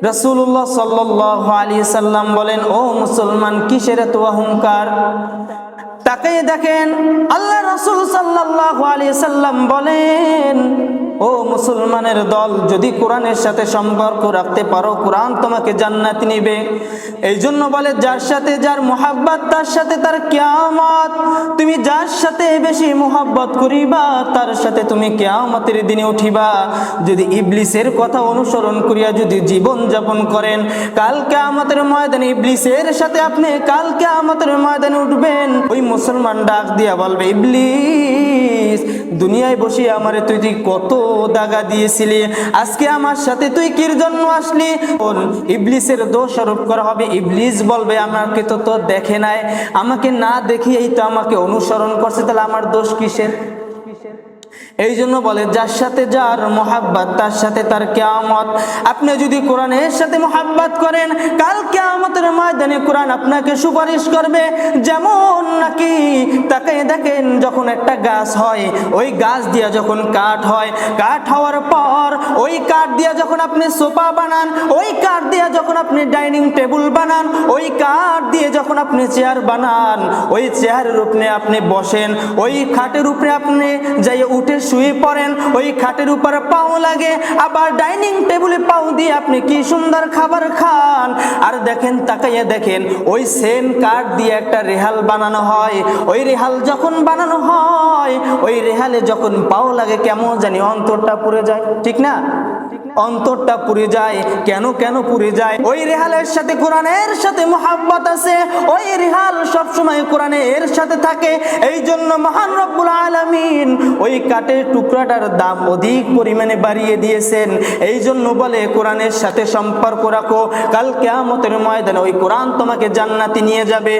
রাসূলুল্লাহ সাল্লাল্লাহু আলাইহি সাল্লাম বলেন, ও মুসলমান, কিসের এত অহংকার? তাকিয়ে দেখেন, আল্লাহ রাসূল সাল্লাল্লাহু আলাইহি সাল্লাম বলেন, ও মুসলমানের দল, যদি কোরআনের সাথে সম্পর্ক রাখতে পারো, কোরআন তোমাকে জান্নাতে নিবে। এই জন্য বলে, যার সাথে যার মুহাব্বত, তার সাথে তার কিয়ামত। তুমি যার সাথে বেশি মুহাব্বত করিবা, তার সাথে তুমি কিয়ামতের দিনে উঠিবা। যদি ইবলিসের কথা অনুসরণ করিয়া যদি জীবন যাপন করেন, কাল কিয়ামতের ময়দানে ইবলিসের সাথে আপনি কাল কিয়ামতের ময়দানে উঠবেন। ওই মুসলমান ডাক দিয়া বলবে, ইবলিস, দুনিয়ায় বসে আমারে তুই কত দাগা দিয়েছিলি, আজকে আমার সাথে তুই কির জন্য আসলি? ইবলিসের দোষ আরোপ করা হবে। ইবলিস বলবে, আমাকে তো দেখে নাই, আমাকে না দেখিয়েই তো আমাকে অনুসরণ করছে, তাহলে আমার দোষ কিসের? এই জন্য বলে, যার সাথে যার মুহাব্বত, তার সাথে তার কিয়ামত। আপনি যদি কোরআনের সাথে মুহাব্বত করেন, কাল কিয়ামতের ময়দানে কোরআন আপনাকে সুপারিশ করবে। যেমন নাকি তাকিয়ে দেখেন, যখন একটা গাছ হয়, ওই গাছ দিয়া যখন কাঠ হয়, কাঠ হওয়ার পর ওই কাঠ দিয়া যখন আপনি সোফা বানান, ওই কাঠ দিয়া যখন আপনি ডাইনিং টেবিল বানান, ওই কাঠ দিয়ে যখন আপনি চেয়ার বানান, ওই চেয়ারের উপরে আপনি বসেন, ওই খাটের উপরে আপনি যাই উঠে শুয়ে পড়েন, ওই খাটের উপরে পাও লাগে, আবার ডাইনিং টেবিলে পাও দিয়ে আপনি কি সুন্দর খাবার খান। আর দেখেন, তাকাইয়া দেখেন, ওই সেম কাঠ দিয়ে একটা রেহাল বানানো হয়। ওই রেহাল যখন বানানো হয়, ওই রেহালে যখন পাও লাগে, কেমন জানি অন্তরটা পুড়ে যায়, ঠিক না? অন্তরটা পুড়ে যায়। কেন পুড়ে যায়? ওই রেহালের সাথে কোরআনের সাথে মুহাব্বত আছে, ওই রেহাল সবসময় কোরআনের সাথে থাকে। এই জন্য মহান রব্বুল আলামিন ওই কাঠের টুকরাটার দাম অধিক পরিমাণে বাড়িয়ে দিয়েছেন। এই জন্য বলে, কোরআনের সাথে সম্পর্ক রাখো, কাল কিয়ামতের ময়দানে ওই কোরআন তোমাকে জান্নাতে নিয়ে যাবে।